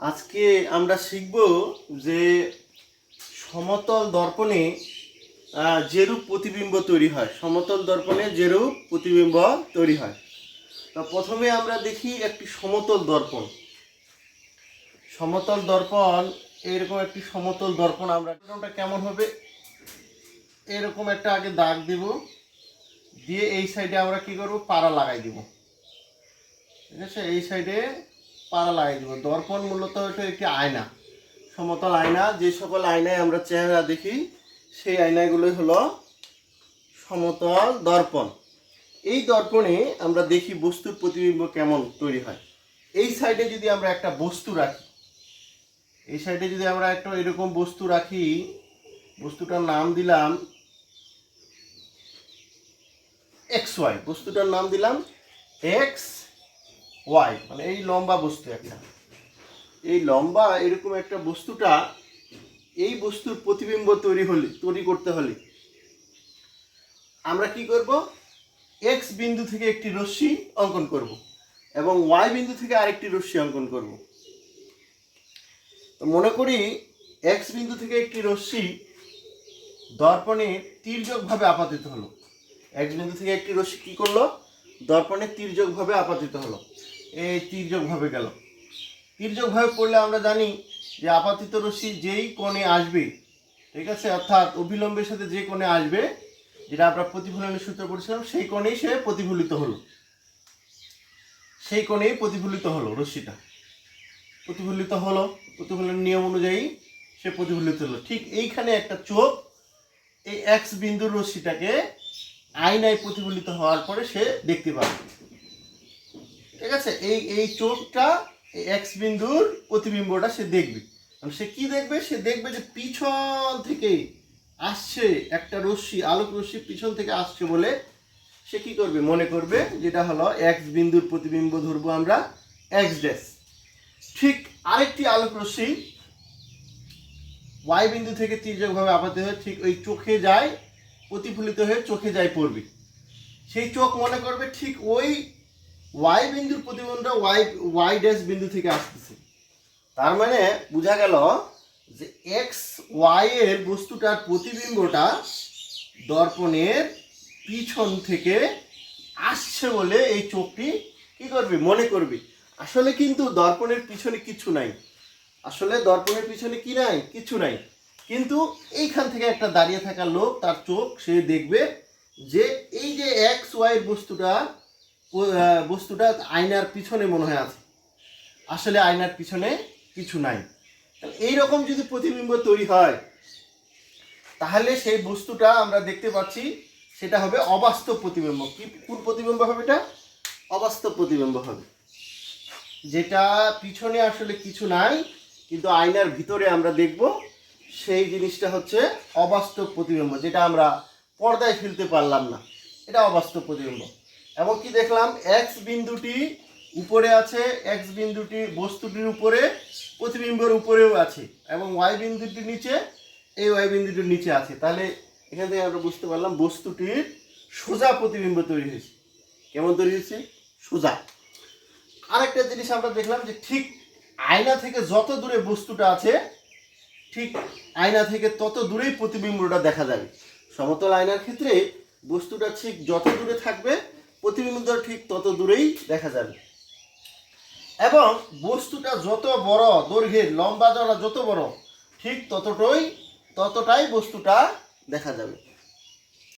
আজকে আমরা শিখব যে সমতল দর্পণে যেরূপ প্রতিবিম্ব তৈরি হয়। সমতল দর্পণে যেরূপ প্রতিবিম্ব তৈরি হয়। তো প্রথমে আমরা দেখি একটি সমতল দর্পণ। সমতল দর্পণ, এরকম একটি সমতল দর্পণ আমরা কেমন হবে, এরকম একটা আগে দাগ দেব, দিয়ে এই সাইডে আমরা কি করব, পাড়া লাগাই দিব। ঠিক আছে, এই সাইডে পাড়া লাগাই দিব। দর্পণ মূলত এটা একটি আয়না, সমতল আয়না। যে সকল আয়নায় আমরা চেহারা দেখি সেই আয়নাগুলোই হলো সমতল দর্পণ। এই দর্পণে আমরা দেখি বস্তুর প্রতিবিম্ব কেমন তৈরি হয়। এই সাইডে যদি আমরা একটা বস্তু রাখি, এই সাইডে যদি আমরা একটা এরকম বস্তু রাখি, বস্তুটার নাম দিলাম এক্স ওয়াই, বস্তুটার নাম দিলাম এক্স ওয়াই, মানে এই লম্বা বস্তু একটা, এই লম্বা এরকম একটা বস্তুটা, এই বস্তুর প্রতিবিম্ব তৈরি করতে হলে আমরা কি করব, এক্স বিন্দু থেকে একটি রশ্মি অঙ্কন করব এবং ওয়াই বিন্দু থেকে আরেকটি রশ্মি অঙ্কন করব। তো মনে করি এক্স বিন্দু থেকে একটি রশ্মি দর্পণে তির্যকভাবে আপাতিত হলো। এক্স বিন্দু থেকে একটি রশ্মি কি করলো, দর্পণে তির্যকভাবে আপাতিত হলো। এই তির্যকভাবে গেল, তির্যকভাবে পড়লে আমরা জানি যে আপাতিত রশ্মি যেই কোণে আসবে, ঠিক আছে, অর্থাৎ অভিলম্বের সাথে যে কোণে আসবে, যেটা আমরা প্রতিফলনের সূত্র পড়েছিলাম, সেই কোণেই সে প্রতিফলিত হলো, সেই কোণেই প্রতিফলিত হলো রশ্মিটা, প্রতিফলিত হলো, প্রতিফলনের নিয়ম অনুযায়ী সে প্রতিফলিত হলো। ঠিক এইখানে একটা চোখ এই এক্স বিন্দুর রশ্মিটাকে আয়নায় প্রতিফলিত হওয়ার পরে সে দেখতে পাবে। ঠিক আছে, এই চোখটা এই এক্স বিন্দুর প্রতিবিম্বটা সে দেখবে। সে কি দেখবে, সে দেখবে যে পিছন থেকে আসছে একটা রশ্মি, আলোক রশ্মি পিছন থেকে আসছে বলে সে কি করবে, মনে করবে যেটা হলো এক্স বিন্দুর প্রতিবিম্ব, ধরবো আমরা এক্স ড্যাশ। ঠিক আরেকটি আলোক রশ্মি ওয়াই বিন্দু থেকে তির্যকভাবে আপাতিত হয়ে ঠিক ওই চোখে যায়, প্রতিফলিত হয়ে চোখে যায় পড়বে। সেই চোখ মনে করবে ঠিক ওই ওয়াই বিন্দুর প্রতিবিম্বটা ওয়াই ড্যাশ বিন্দু থেকে আসতেছে। তার মানে বোঝা গেল যে এক্স ওয়াই এর বস্তুটার প্রতিবিম্বটা দর্পণের পিছন থেকে আসছে বলে এই চোখটি কি করবে, মনে করবে। আসলে কিন্তু দর্পণের পিছনে কিছু নাই, আসলে দর্পণের পিছনে কি নাই, কিছু নাই। কিন্তু এইখান থেকে একটা দাঁড়িয়ে থাকা লোক, তার চোখ, সে দেখবে যে এই যে এক্স ওয়াই বস্তুটা আয়নার পিছনে মনে হয় আছে, আসলে আয়নার পিছনে কিছু নাই। এইরকম যদি প্রতিবিম্ব তৈরি হয় তাহলে সেই বস্তুটা আমরা দেখতে পাচ্ছি সেটা হবে অবাস্তব প্রতিবিম্ব। কি, কোন প্রতিবিম্ব হবে, এটা অবাস্তব প্রতিবিম্ব হবে, যেটা পিছনে আসলে কিছু নাই কিন্তু আয়নার ভিতরে আমরা দেখব, সেই জিনিসটা হচ্ছে অবাস্তব প্রতিবিম্ব, যেটা আমরা পর্দায় ফেলতে পারলাম না, এটা অবাস্তব প্রতিবিম্ব। এবং কি দেখলাম, এক্স বিন্দুটি উপরে আছে, এক্স বিন্দুটি বস্তুটির উপরে, প্রতিবিম্বের উপরেও আছে, এবং ওয়াই বিন্দুটির নিচে, এই ওয়াই বিন্দুটির নিচে আছে। তাহলে এখান থেকে আমরা বুঝতে পারলাম বস্তুটির সোজা প্রতিবিম্ব তৈরি হয়েছে। কেমন তৈরি হয়েছে, সোজা। আরেকটা জিনিস আমরা দেখলাম যে ঠিক আয়না থেকে যত দূরে বস্তুটা আছে, ঠিক আয়না থেকে তত দূরেই প্রতিবিম্বটা দেখা যাবে। সমতল আয়নার ক্ষেত্রে বস্তুটা ঠিক যত দূরে থাকবে, প্রতিবিম্বটা ঠিক তত দূরেই দেখা যাবে। এবং বস্তুটা যত বড় দৈর্ঘ্যের, লম্বা চওড়া যত বড়, ঠিক ততটাই বস্তুটা দেখা যাবে।